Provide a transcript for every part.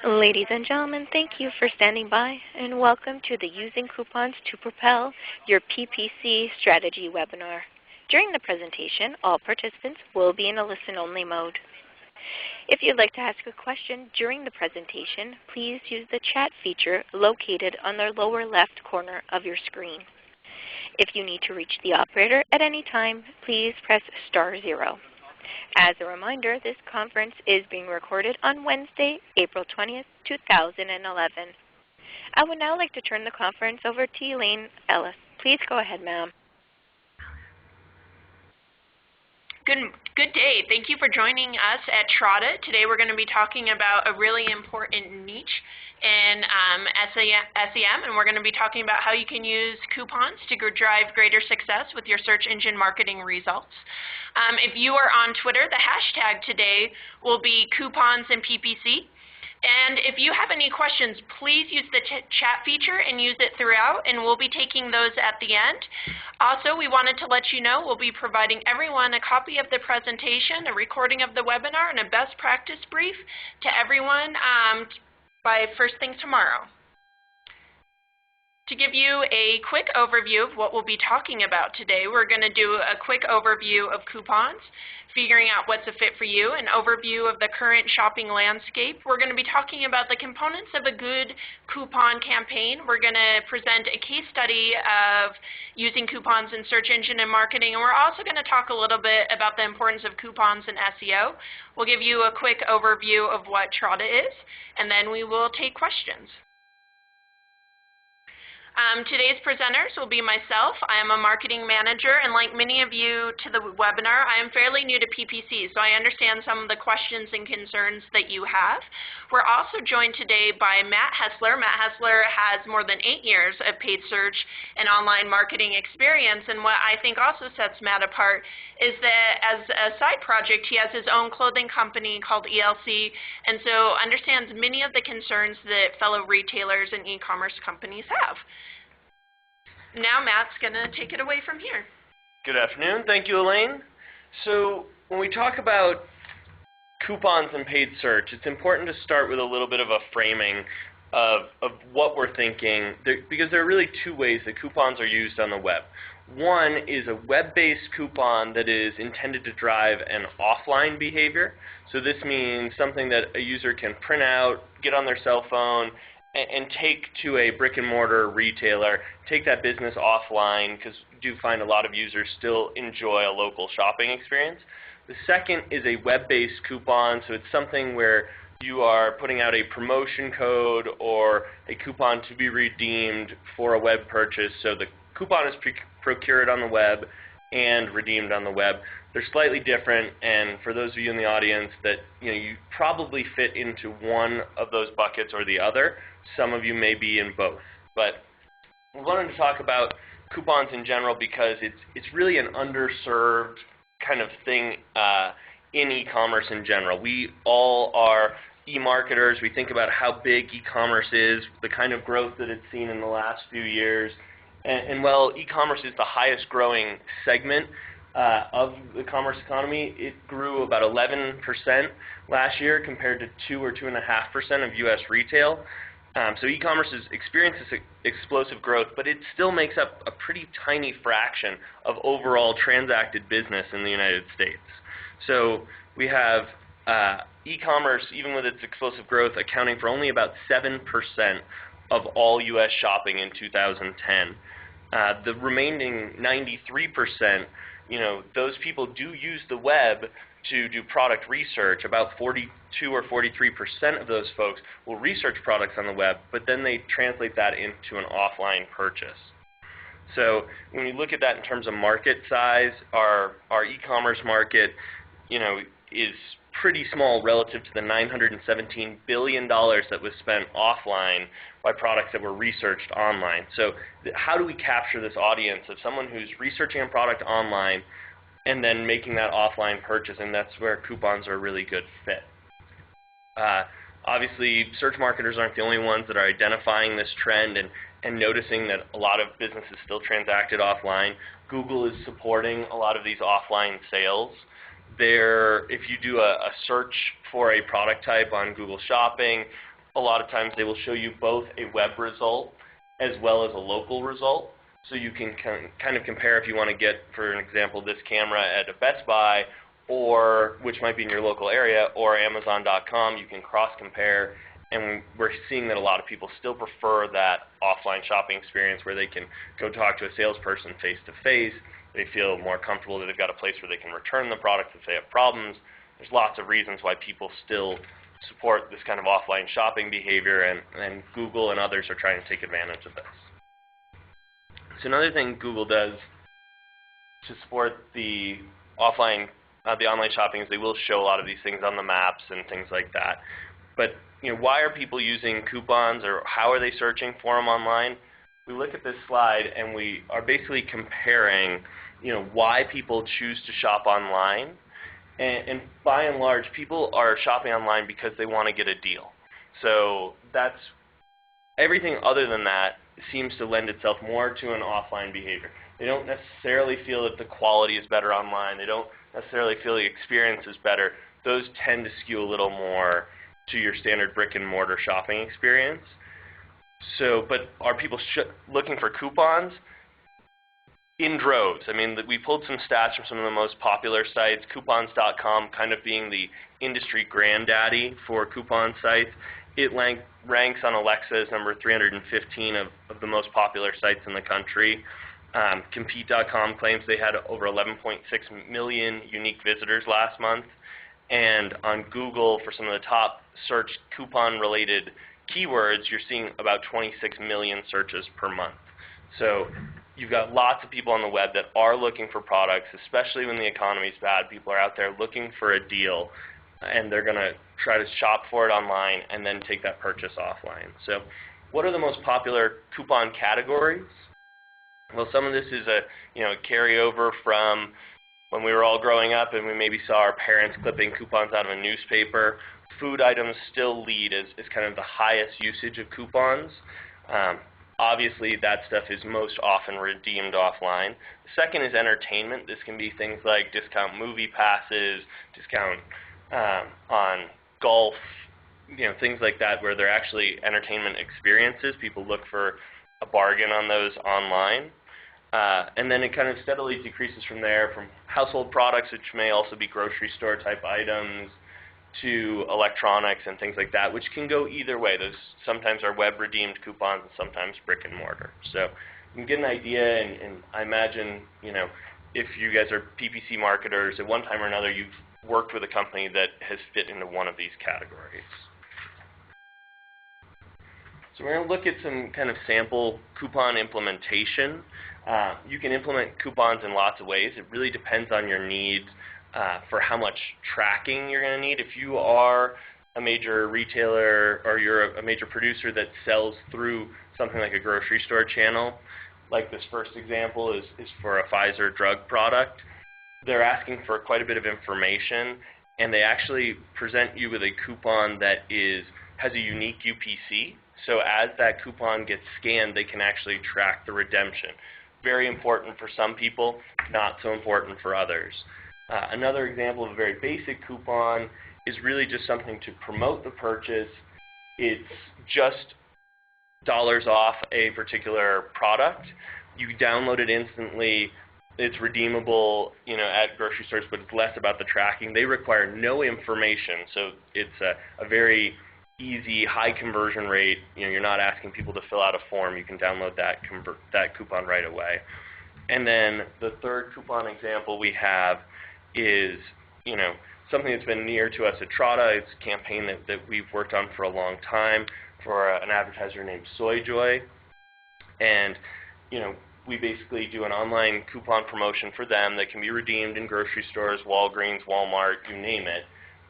Ladies and gentlemen, thank you for standing by and welcome to the Using Coupons to Propel Your PPC Strategy webinar. During the presentation, all participants will be in a listen-only mode. If you'd like to ask a question during the presentation, please use the chat feature located on the lower left corner of your screen. If you need to reach the operator at any time, please press *0. As a reminder, this conference is being recorded on Wednesday, April 20th, 2011. I would now like to turn the conference over to Elaine Ellis. Please go ahead, ma'am. Good day. Thank you for joining us at Trada. Today we're going to be talking about a really important niche in SEM, and we're going to be talking about how you can use coupons to drive greater success with your search engine marketing results. If you are on Twitter, the hashtag today will be coupons and PPC. And if you have any questions, please use the chat feature and use it throughout, and we'll be taking those at the end. Also, we wanted to let you know we'll be providing everyone a copy of the presentation, a recording of the webinar, and a best practice brief to everyone by first thing tomorrow. To give you a quick overview of what we'll be talking about today, we're going to do a quick overview of coupons, figuring out what's a fit for you, an overview of the current shopping landscape. We're going to be talking about the components of a good coupon campaign. We're going to present a case study of using coupons in search engine and marketing, and we're also going to talk a little bit about the importance of coupons in SEO. We'll give you a quick overview of what Trada is, and then we will take questions. Today's presenters will be myself. I am a marketing manager, and like many of you to the webinar, I am fairly new to PPC, so I understand some of the questions and concerns that you have. We're also joined today by Matt Hessler. Matt Hessler has more than 8 years of paid search and online marketing experience, and what I think also sets Matt apart is that as a side project, he has his own clothing company called ELC, and so understands many of the concerns that fellow retailers and e-commerce companies have. Now Matt's going to take it away from here. Good afternoon. Thank you, Elaine. So when we talk about coupons and paid search, it's important to start with a little bit of a framing of what we're thinking, because there are really two ways that coupons are used on the web. One is a web-based coupon that is intended to drive an offline behavior. So this means something that a user can print out, get on their cell phone, and take to a brick-and-mortar retailer, take that business offline, because we do find a lot of users still enjoy a local shopping experience. The second is a web-based coupon, so it's something where you are putting out a promotion code or a coupon to be redeemed for a web purchase. So the coupon is procured on the web and redeemed on the web. They're slightly different, and for those of you in the audience that you probably fit into one of those buckets or the other. Some of you may be in both. But we wanted to talk about coupons in general because it's really an underserved kind of thing in e-commerce in general. We all are e-marketers. We think about how big e-commerce is, the kind of growth that it's seen in the last few years. And while e-commerce is the highest growing segment of the commerce economy, it grew about 11% last year compared to 2 or 2.5% of U.S. retail. So e-commerce has experienced this explosive growth, but it still makes up a pretty tiny fraction of overall transacted business in the United States. So we have e-commerce, even with its explosive growth, accounting for only about 7% of all U.S. shopping in 2010. The remaining 93%, those people do use the web to do product research. About 42 or 43% of those folks will research products on the web, but then they translate that into an offline purchase. So when you look at that in terms of market size, our e-commerce market, is pretty small relative to the $917 billion that was spent offline by products that were researched online. So how do we capture this audience of someone who's researching a product online and then making that offline purchase? And that's where coupons are a really good fit. Obviously, search marketers aren't the only ones that are identifying this trend and noticing that a lot of business is still transacted offline. Google is supporting a lot of these offline sales. If you do a search for a product type on Google Shopping, a lot of times they will show you both a web result as well as a local result. So you can kind of compare if you want to get, for an example, this camera at a Best Buy, or which might be in your local area, or Amazon.com. You can cross-compare, and we're seeing that a lot of people still prefer that offline shopping experience where they can go talk to a salesperson face-to-face. They feel more comfortable that they've got a place where they can return the product if they have problems. There's lots of reasons why people still support this kind of offline shopping behavior, and Google and others are trying to take advantage of this. So another thing Google does to support the online shopping is they will show a lot of these things on the maps and things like that. But why are people using coupons, or how are they searching for them online? We look at this slide and we are basically comparing why people choose to shop online. And by and large, people are shopping online because they want to get a deal. So that's everything other than that seems to lend itself more to an offline behavior. They don't necessarily feel that the quality is better online. They don't necessarily feel the experience is better. Those tend to skew a little more to your standard brick and mortar shopping experience. So, but are people looking for coupons? In droves. I mean, we pulled some stats from some of the most popular sites, coupons.com kind of being the industry granddaddy for coupon sites. It ranks on Alexa as number 315 of the most popular sites in the country. Compete.com claims they had over 11.6 million unique visitors last month. And on Google, for some of the top searched coupon-related keywords, you're seeing about 26 million searches per month. So you've got lots of people on the web that are looking for products, especially when the economy's bad. People are out there looking for a deal, and they're going to try to shop for it online and then take that purchase offline. So what are the most popular coupon categories? Well, some of this is a carryover from when we were all growing up and we maybe saw our parents clipping coupons out of a newspaper. Food items still lead as kind of the highest usage of coupons. Obviously, that stuff is most often redeemed offline. The second is entertainment. This can be things like discount movie passes, discount on golf, things like that where they're actually entertainment experiences. People look for a bargain on those online. And then it kind of steadily decreases from there, from household products, which may also be grocery store type items, to electronics and things like that, which can go either way. Those sometimes are web redeemed coupons and sometimes brick and mortar. So you can get an idea, and I imagine, if you guys are PPC marketers, at one time or another you've worked with a company that has fit into one of these categories. So we're going to look at some kind of sample coupon implementation. You can implement coupons in lots of ways. It really depends on your needs for how much tracking you're going to need. If you are a major retailer or you're a major producer that sells through something like a grocery store channel, like this first example is for a Pfizer drug product, they're asking for quite a bit of information, and they actually present you with a coupon that has a unique UPC. So as that coupon gets scanned, they can actually track the redemption. Very important for some people, not so important for others. Another example of a very basic coupon is really just something to promote the purchase. It's just dollars off a particular product. You download it instantly. It's redeemable, at grocery stores, but it's less about the tracking. They require no information, so it's a very easy, high conversion rate. You're not asking people to fill out a form. You can download that coupon right away. And then the third coupon example we have is, something that's been near to us at Trada. It's a campaign that we've worked on for a long time for an advertiser named Soyjoy. And, we basically do an online coupon promotion for them that can be redeemed in grocery stores, Walgreens, Walmart, you name it.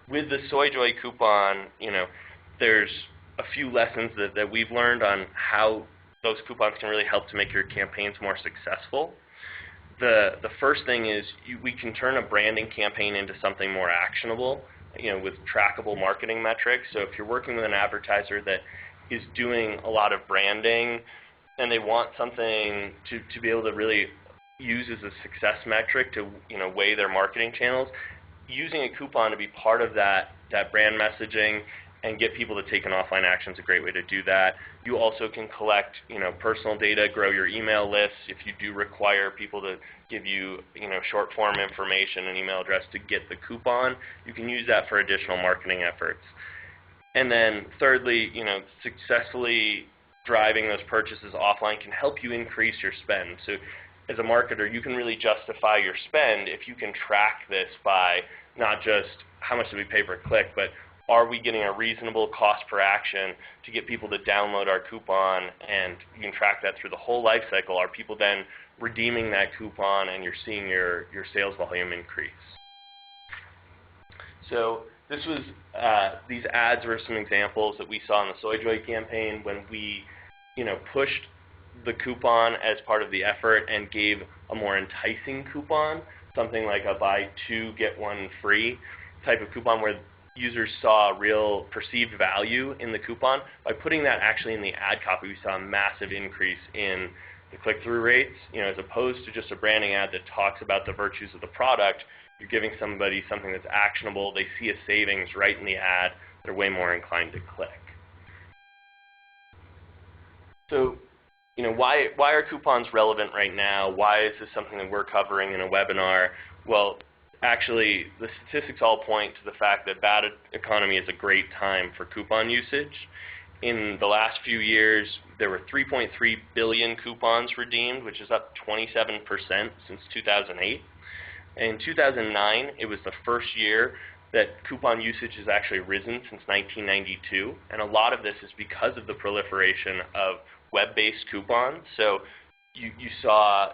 With the Soyjoy coupon, there's a few lessons that we've learned on how those coupons can really help to make your campaigns more successful. The first thing is we can turn a branding campaign into something more actionable, with trackable marketing metrics. So if you're working with an advertiser that is doing a lot of branding and they want something to be able to really use as a success metric to weigh their marketing channels, using a coupon to be part of that brand messaging and get people to take an offline action is a great way to do that. You also can collect, personal data, grow your email lists. If you do require people to give you, short form information, an email address to get the coupon, you can use that for additional marketing efforts. And then thirdly, successfully driving those purchases offline can help you increase your spend. So as a marketer, you can really justify your spend if you can track this by not just how much do we pay per click, but are we getting a reasonable cost per action to get people to download our coupon, and you can track that through the whole life cycle. Are people then redeeming that coupon and you're seeing your sales volume increase? So this was, these ads were some examples that we saw in the Soy Joy campaign when we, pushed the coupon as part of the effort and gave a more enticing coupon, something like a buy two, get one free type of coupon where users saw real perceived value in the coupon. By putting that actually in the ad copy, we saw a massive increase in the click-through rates. As opposed to just a branding ad that talks about the virtues of the product, you're giving somebody something that's actionable. They see a savings right in the ad. They're way more inclined to click. So, why are coupons relevant right now? Why is this something that we're covering in a webinar? Well, actually, the statistics all point to the fact that bad economy is a great time for coupon usage. In the last few years, there were 3.3 billion coupons redeemed, which is up 27% since 2008. In 2009, it was the first year that coupon usage has actually risen since 1992, and a lot of this is because of the proliferation of web-based coupons. So you saw,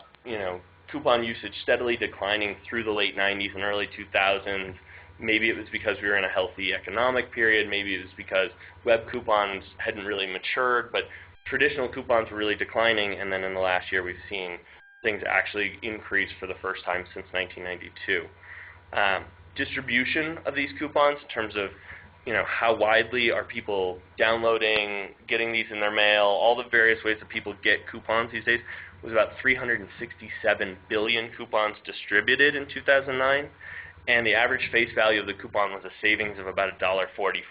coupon usage steadily declining through the late 90s and early 2000s. Maybe it was because we were in a healthy economic period. Maybe it was because web coupons hadn't really matured, but traditional coupons were really declining, and then in the last year we've seen things actually increase for the first time since 1992. Distribution of these coupons in terms of how widely are people downloading, getting these in their mail, all the various ways that people get coupons these days, was about 367 billion coupons distributed in 2009, and the average face value of the coupon was a savings of about $1.44.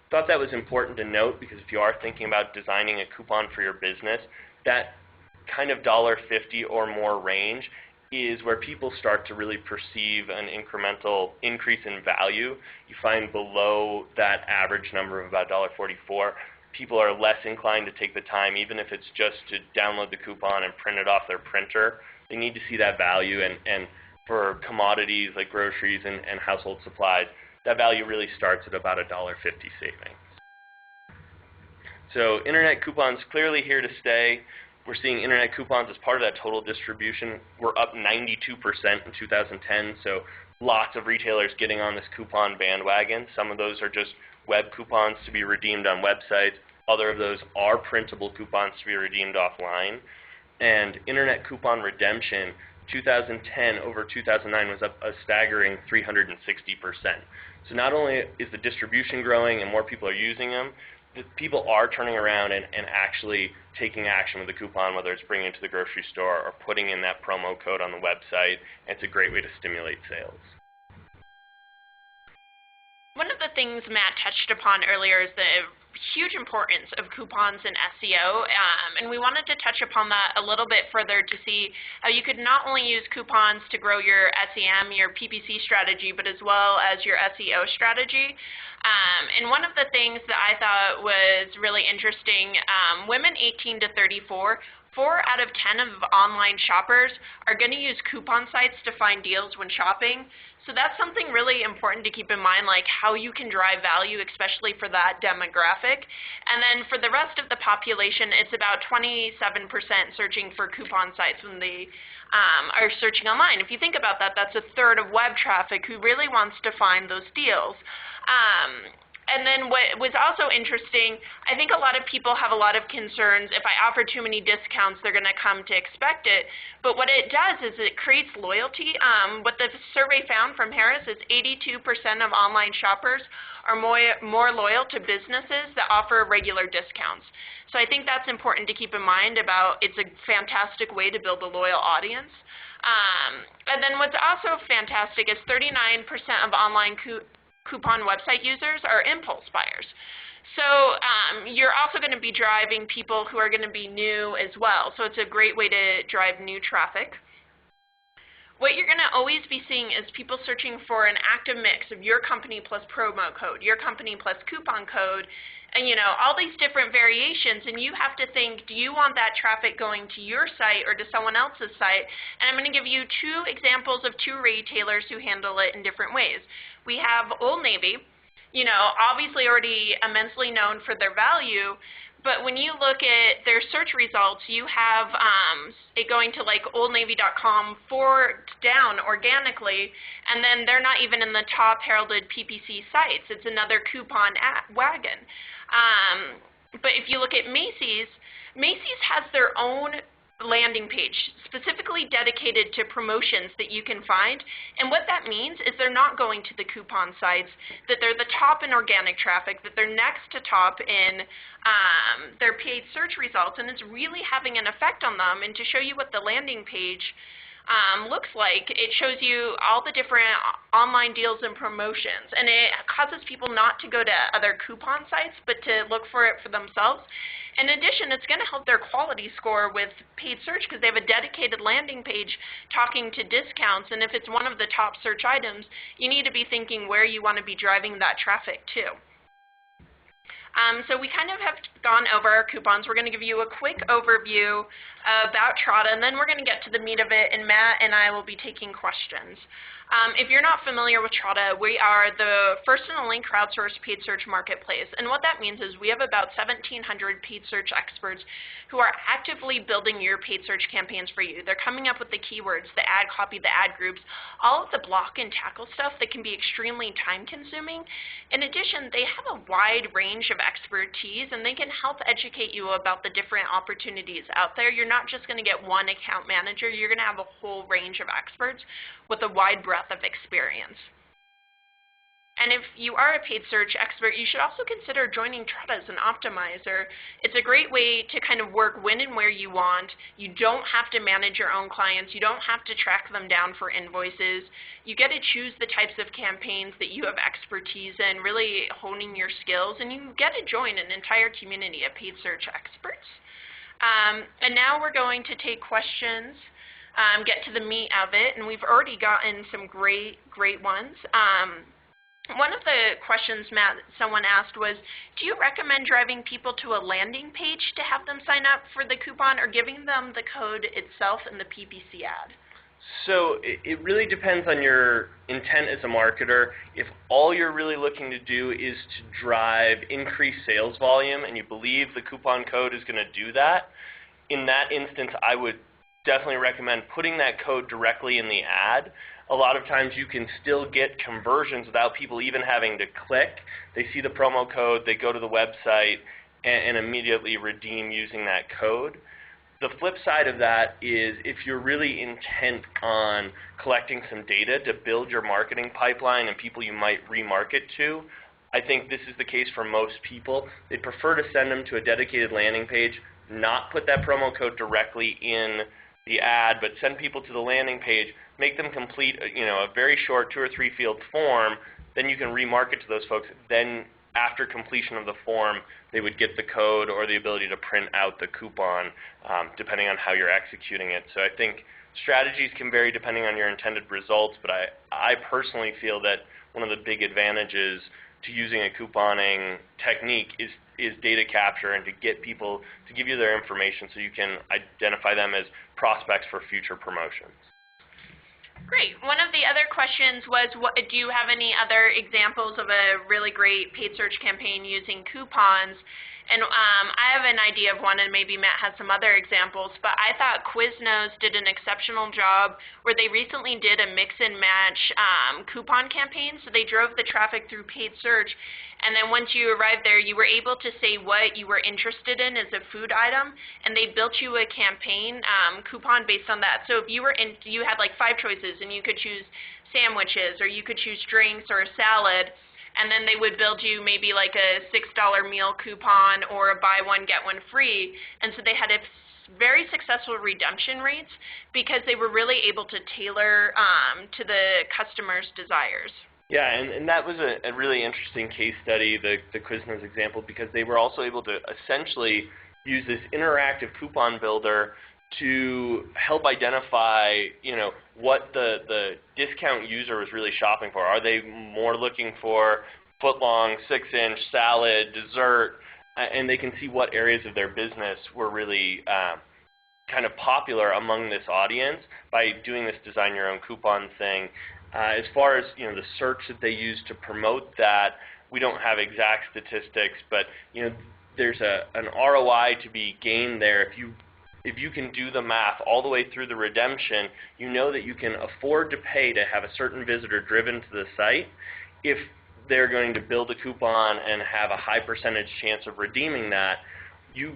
Thought that was important to note because if you are thinking about designing a coupon for your business, that kind of $1.50 or more range is where people start to really perceive an incremental increase in value. You find below that average number of about $1.44, people are less inclined to take the time, even if it's just to download the coupon and print it off their printer. They need to see that value, and for commodities like groceries and household supplies, that value really starts at about $1.50 savings. So internet coupons clearly here to stay. We're seeing internet coupons as part of that total distribution. We're up 92% in 2010, so lots of retailers getting on this coupon bandwagon. Some of those are just web coupons to be redeemed on websites. Other of those are printable coupons to be redeemed offline. And internet coupon redemption, 2010 over 2009 was up a staggering 360%. So not only is the distribution growing and more people are using them, people are turning around and actually taking action with the coupon, whether it's bringing it to the grocery store or putting in that promo code on the website. It's a great way to stimulate sales. One of the things Matt touched upon earlier is the huge importance of coupons in SEO, and we wanted to touch upon that a little bit further to see how you could not only use coupons to grow your SEM, your PPC strategy, but as well as your SEO strategy. And one of the things that I thought was really interesting, women 18 to 34, 4 out of 10 of online shoppers are going to use coupon sites to find deals when shopping. So that's something really important to keep in mind, like how you can drive value, especially for that demographic. And then for the rest of the population, it's about 27% searching for coupon sites when they are searching online. If you think about that, that's a third of web traffic who really wants to find those deals. And then what was also interesting, I think a lot of people have a lot of concerns. If I offer too many discounts, they're going to come to expect it. But what it does is it creates loyalty. What the survey found from Harris is 82% of online shoppers are more loyal to businesses that offer regular discounts. So I think that's important to keep in mind about it's a fantastic way to build a loyal audience. And then what's also fantastic is 39% of online coupon website users are impulse buyers. So you're also going to be driving people who are going to be new as well. So it's a great way to drive new traffic. What you're going to always be seeing is people searching for an active mix of your company plus promo code, your company plus coupon code, and all these different variations, and you have to think, do you want that traffic going to your site or to someone else's site? And I'm going to give you 2 examples of 2 retailers who handle it in different ways. We have Old Navy, obviously already immensely known for their value, but when you look at their search results, you have it going to like oldnavy.com down organically, and then they're not even in the top heralded PPC sites. It's another coupon wagon. But if you look at Macy's, Macy's has their own landing page specifically dedicated to promotions that you can find, and what that means is they're not going to the coupon sites, that they're the top in organic traffic, that they're next to top in their paid search results, and it's really having an effect on them. And to show you what the landing page looks like, it shows you all the different online deals and promotions, and it causes people not to go to other coupon sites but to look for it for themselves. In addition, it's going to help their quality score with paid search because they have a dedicated landing page talking to discounts, and if it's one of the top search items, you need to be thinking where you want to be driving that traffic to. So we kind of have gone over our coupons. We're going to give you a quick overview about Trada, and then we're going to get to the meat of it, and Matt and I will be taking questions. If you're not familiar with Trada, we are the first and only crowdsourced paid search marketplace, and what that means is we have about 1,700 paid search experts who are actively building your paid search campaigns for you. They're coming up with the keywords, the ad copy, the ad groups, all of the block and tackle stuff that can be extremely time-consuming. In addition, they have a wide range of expertise, and they can help educate you about the different opportunities out there. You're not just going to get one account manager. You're going to have a whole range of experts with a wide breadth of experience. And if you are a paid search expert, you should also consider joining Trada as an optimizer. It's a great way to kind of work when and where you want. You don't have to manage your own clients. You don't have to track them down for invoices. You get to choose the types of campaigns that you have expertise in, really honing your skills, and you get to join an entire community of paid search experts. And now we're going to take questions. Get to the meat of it, and we've already gotten some great ones. One of the questions, Matt, someone asked was, do you recommend driving people to a landing page to have them sign up for the coupon, or giving them the code itself in the PPC ad? So it really depends on your intent as a marketer. If all you're really looking to do is to drive increased sales volume and you believe the coupon code is going to do that, in that instance I would definitely recommend putting that code directly in the ad. A lot of times you can still get conversions without people even having to click. They see the promo code, they go to the website, and immediately redeem using that code. The flip side of that is if you're really intent on collecting some data to build your marketing pipeline and people you might remarket to, I think this is the case for most people. They'd prefer to send them to a dedicated landing page, not put that promo code directly in the ad, but send people to the landing page, make them complete a very short 2 or 3 field form, then you can remarket to those folks. Then after completion of the form, they would get the code or the ability to print out the coupon, depending on how you're executing it. So I think strategies can vary depending on your intended results, but I personally feel that one of the big advantages to using a couponing technique is data capture, and to get people to give you their information so you can identify them as prospects for future promotions. Great. One of the other questions was, do you have any other examples of a really great paid search campaign using coupons? And I have an idea of one, and maybe Matt has some other examples, but I thought Quiznos did an exceptional job where they recently did a mix and match coupon campaign. So they drove the traffic through paid search, and then once you arrived there, you were able to say what you were interested in as a food item, and they built you a campaign coupon based on that. So if you you had like 5 choices, and you could choose sandwiches, or you could choose drinks or a salad, and then they would build you maybe like a $6 meal coupon or a buy one, get one free. And so they had a very successful redemption rates because they were really able to tailor to the customer's desires. Yeah, and that was a really interesting case study, the Quiznos example, because they were also able to essentially use this interactive coupon builder to help identify, what the discount user was really shopping for. Are they more looking for foot-long, 6-inch salad, dessert, and they can see what areas of their business were really kind of popular among this audience by doing this design your own coupon thing. As far as the search that they use to promote that, we don't have exact statistics, but there's an ROI to be gained there. If you can do the math all the way through the redemption, you know that you can afford to pay to have a certain visitor driven to the site if they're going to build a coupon and have a high percentage chance of redeeming that. You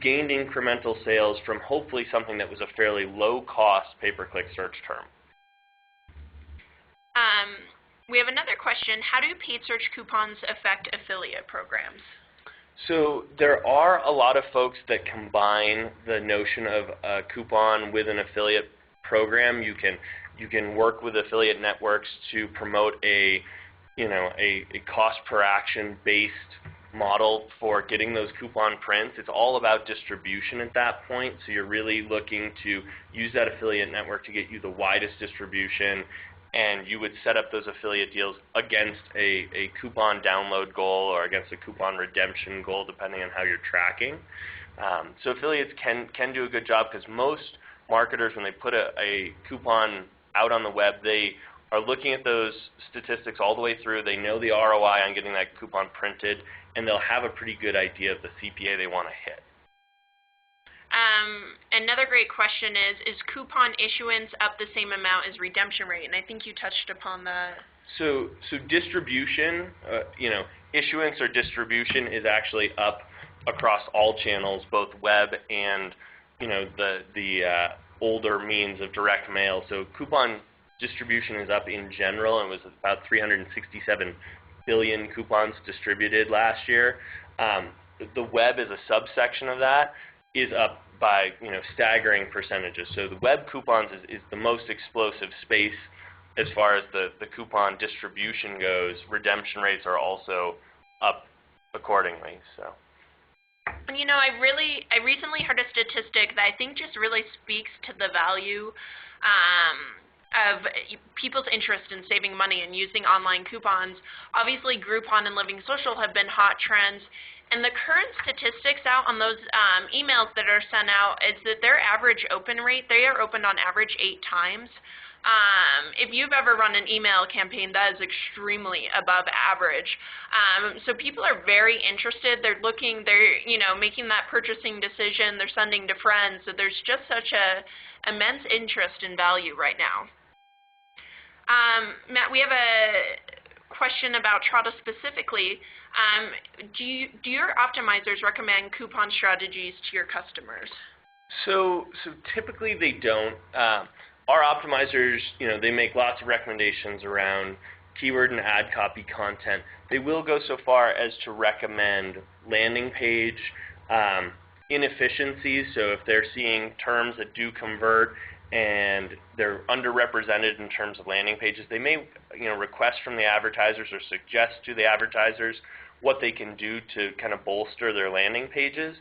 gained incremental sales from hopefully something that was a fairly low-cost pay-per-click search term. We have another question. How do paid search coupons affect affiliate programs? So there are a lot of folks that combine the notion of a coupon with an affiliate program. You can work with affiliate networks to promote a cost per action based model for getting those coupon prints. It's all about distribution at that point. So you're really looking to use that affiliate network to get you the widest distribution, and you would set up those affiliate deals against a coupon download goal or against a coupon redemption goal, depending on how you're tracking. So affiliates can do a good job, because most marketers, when they put a coupon out on the web, they are looking at those statistics all the way through. They know the ROI on getting that coupon printed, and they'll have a pretty good idea of the CPA they want to hit. Another great question is coupon issuance up the same amount as redemption rate? And I think you touched upon that. So distribution, issuance or distribution is actually up across all channels, both web and the older means of direct mail. So coupon distribution is up in general. It was about 367 billion coupons distributed last year. The web is a subsection of that, is up by staggering percentages. So the web coupons is the most explosive space as far as the coupon distribution goes. Redemption rates are also up accordingly. So. I recently heard a statistic that I think just really speaks to the value of people's interest in saving money and using online coupons. Obviously, Groupon and Living Social have been hot trends, and the current statistics out on those emails that are sent out is that their average open rate, they are opened on average 8 times. If you've ever run an email campaign, that is extremely above average. So people are very interested. They're making that purchasing decision. They're sending to friends. So there's just such a immense interest in value right now. Matt, we have a question about Trada specifically. Do your optimizers recommend coupon strategies to your customers? So typically they don't. Our optimizers, they make lots of recommendations around keyword and ad copy content. They will go so far as to recommend landing page inefficiencies. So if they're seeing terms that do convert and they're underrepresented in terms of landing pages, they may request from the advertisers or suggest to the advertisers what they can do to kind of bolster their landing pages.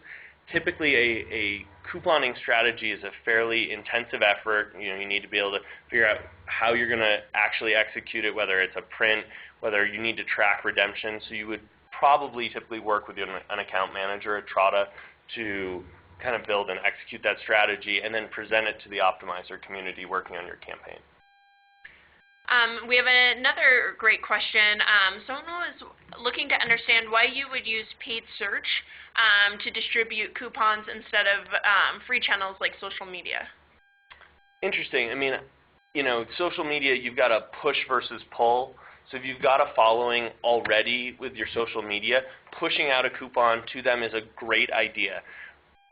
Typically a couponing strategy is a fairly intensive effort. You need to be able to figure out how you're going to actually execute it, whether it's a print, whether you need to track redemption. So you would probably typically work with an account manager at Trada to kind of build and execute that strategy and then present it to the optimizer community working on your campaign. We have another great question. Someone was looking to understand why you would use paid search to distribute coupons instead of free channels like social media. Interesting. I mean, social media, you've got a push versus pull. So if you've got a following already with your social media, pushing out a coupon to them is a great idea.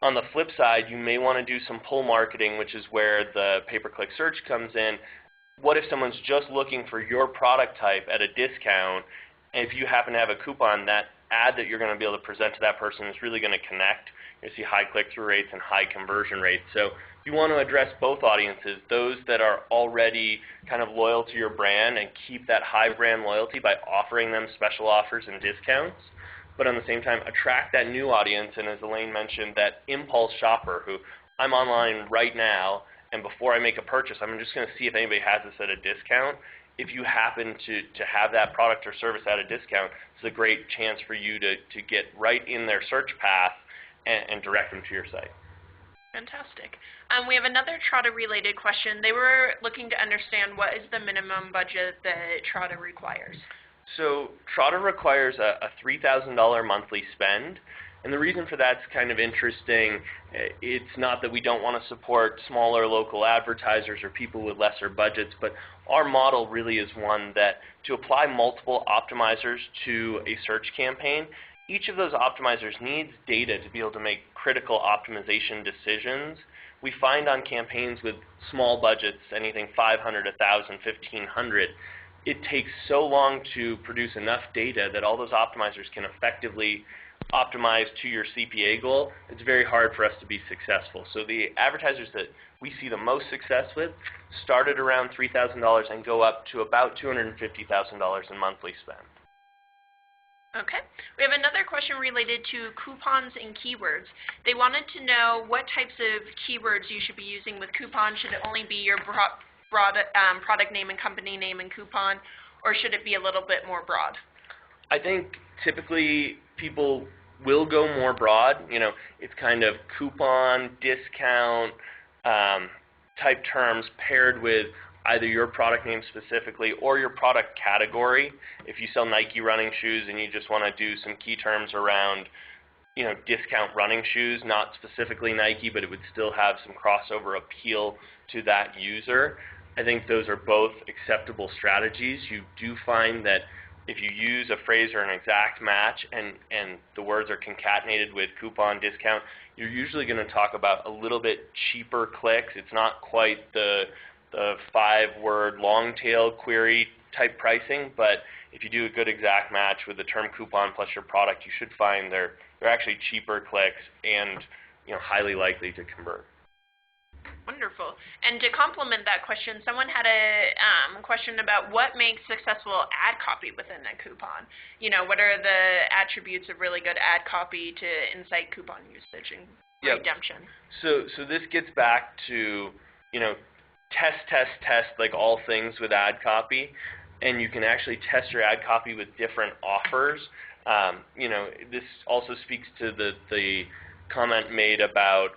On the flip side, you may want to do some pull marketing, which is where the pay-per-click search comes in. What if someone's just looking for your product type at a discount, and if you happen to have a coupon, that ad that you're going to be able to present to that person is really going to connect. You're going to see high click-through rates and high conversion rates. So you want to address both audiences, those that are already kind of loyal to your brand and keep that high brand loyalty by offering them special offers and discounts, but on the same time attract that new audience, and as Elaine mentioned, that impulse shopper who I'm online right now, and before I make a purchase, I'm just going to see if anybody has this at a discount. If you happen to have that product or service at a discount, it's a great chance for you to get right in their search path and direct them to your site. Fantastic. We have another Trada-related question. They were looking to understand what is the minimum budget that Trada requires. So Trada requires a $3,000 monthly spend. And the reason for that's kind of interesting. It's not that we don't want to support smaller local advertisers or people with lesser budgets, but our model really is one that to apply multiple optimizers to a search campaign, each of those optimizers needs data to be able to make critical optimization decisions. We find on campaigns with small budgets, anything 500, 1,000, 1,500, it takes so long to produce enough data that all those optimizers can effectively optimize to your CPA goal. It's very hard for us to be successful. So the advertisers that we see the most success with start at around $3,000 and go up to about $250,000 in monthly spend. Okay. We have another question related to coupons and keywords. They wanted to know what types of keywords you should be using with coupons. Should it only be your product name and company name and coupon, or should it be a little bit more broad? I think typically people will go more broad. You know, it's kind of coupon, discount type terms paired with either your product name specifically or your product category. If you sell Nike running shoes and you just want to do some key terms around, you know, discount running shoes, not specifically Nike, but it would still have some crossover appeal to that user, I think those are both acceptable strategies. You do find that if you use a phrase or an exact match and the words are concatenated with coupon, discount, you're usually going to talk about a little bit cheaper clicks. It's not quite the 5-word long tail query type pricing, but if you do a good exact match with the term coupon plus your product, you should find they're actually cheaper clicks and, you know, highly likely to convert. Wonderful. And to complement that question, someone had a question about what makes successful ad copy within a coupon. You know, what are the attributes of really good ad copy to incite coupon usage and redemption? So this gets back to, you know, test, like all things with ad copy, and you can actually test your ad copy with different offers. You know, this also speaks to the comment made about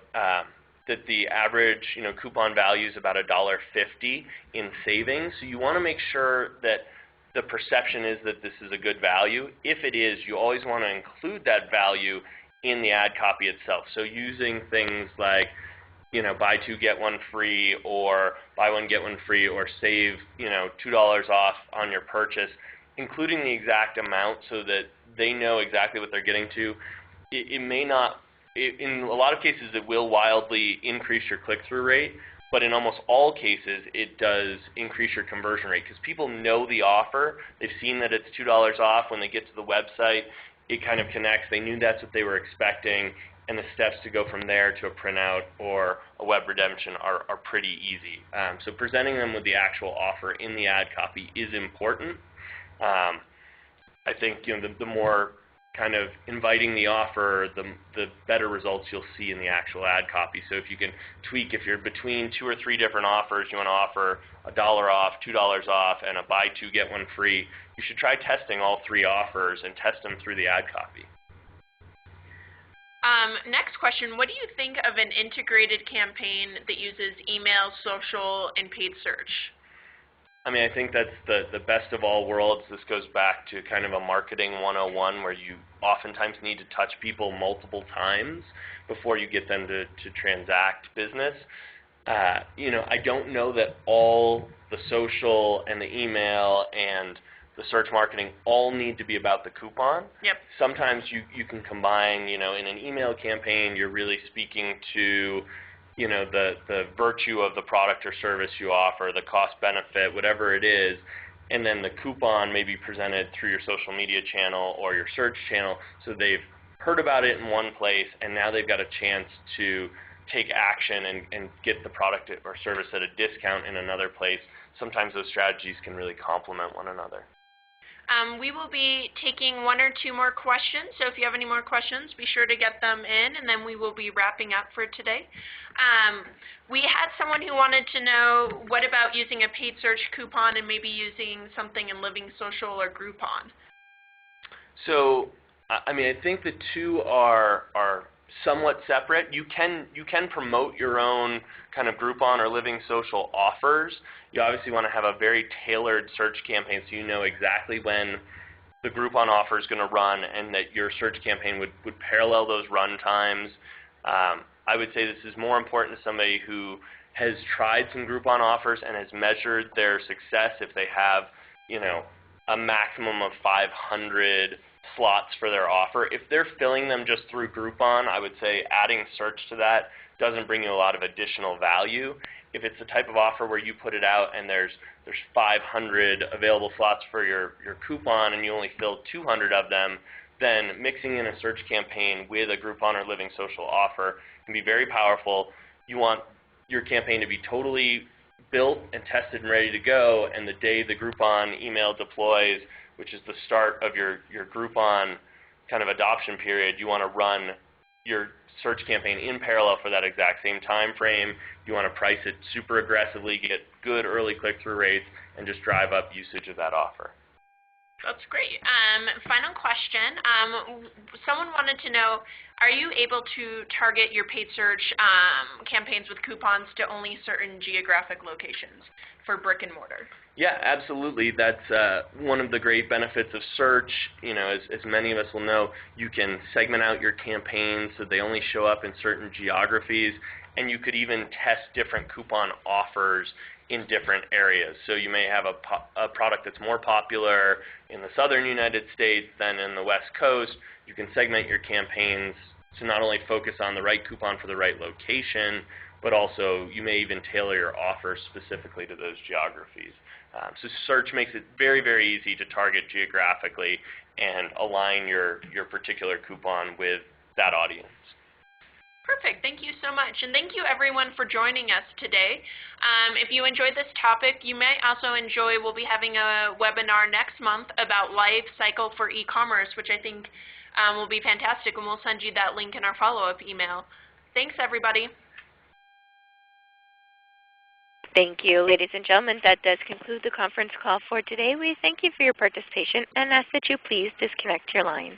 that the average, you know, coupon value is about $1.50 in savings. So you want to make sure that the perception is that this is a good value. If it is, you always want to include that value in the ad copy itself. So using things like, you know, buy 2 get 1 free, or buy 1 get 1 free, or save, you know, $2 off on your purchase, including the exact amount so that they know exactly what they're getting to. It may not, in a lot of cases, it will wildly increase your click-through rate, but in almost all cases, it does increase your conversion rate because people know the offer. They've seen that it's $2 off when they get to the website. It kind of connects. They knew that's what they were expecting, and the steps to go from there to a printout or a web redemption are pretty easy. So presenting them with the actual offer in the ad copy is important. I think, you know, the more kind of inviting the offer, the better results you'll see in the actual ad copy. So if you can tweak, if you're between 2 or 3 different offers, you want to offer $1 off, $2 off, and a buy 2 get 1 free, you should try testing all 3 offers and test them through the ad copy. Next question, what do you think of an integrated campaign that uses email, social, and paid search? I mean, I think that's the best of all worlds. This goes back to kind of a marketing 101 where you oftentimes need to touch people multiple times before you get them to transact business. You know, I don't know that all the social and the email and the search marketing all need to be about the coupon. Yep. Sometimes you can combine, you know, in an email campaign, you're really speaking to, you know, the virtue of the product or service you offer, the cost benefit, whatever it is, and then the coupon may be presented through your social media channel or your search channel, so they've heard about it in one place, and now they've got a chance to take action and get the product or service at a discount in another place. Sometimes those strategies can really complement one another. We will be taking one or two more questions, so if you have any more questions, be sure to get them in, and then we will be wrapping up for today. We had someone who wanted to know, what about using a paid search coupon and maybe using something in Living Social or Groupon? So, I mean, I think the two are somewhat separate. You can promote your own kind of Groupon or Living Social offers. You obviously want to have a very tailored search campaign so you know exactly when the Groupon offer is going to run and that your search campaign would parallel those run times. I would say this is more important to somebody who has tried some Groupon offers and has measured their success if they have, a maximum of 500 slots for their offer. If they're filling them just through Groupon, I would say adding search to that doesn't bring you a lot of additional value. If it's the type of offer where you put it out and there's 500 available slots for your coupon and you only fill 200 of them, then mixing in a search campaign with a Groupon or Living Social offer can be very powerful. You want your campaign to be totally built and tested and ready to go, and the day the Groupon email deploys, which is the start of your Groupon kind of adoption period, you want to run your search campaign in parallel for that exact same time frame. You want to price it super aggressively, get good early click-through rates, and just drive up usage of that offer. That's great. Final question. Someone wanted to know, are you able to target your paid search campaigns with coupons to only certain geographic locations for brick and mortar? Yeah, absolutely. That's one of the great benefits of search. As many of us will know, you can segment out your campaigns so they only show up in certain geographies, and you could even test different coupon offers in different areas. So you may have a product that's more popular in the southern United States than in the West Coast. You can segment your campaigns to not only focus on the right coupon for the right location, but also you may even tailor your offer specifically to those geographies. So search makes it very, very easy to target geographically and align your particular coupon with that audience. Perfect. Thank you so much. And thank you, everyone, for joining us today. If you enjoyed this topic, you may also enjoy, we'll be having a webinar next month about life cycle for e-commerce, which I think will be fantastic, and we'll send you that link in our follow-up email. Thanks, everybody. Thank you. Ladies and gentlemen, that does conclude the conference call for today. We thank you for your participation and ask that you please disconnect your lines.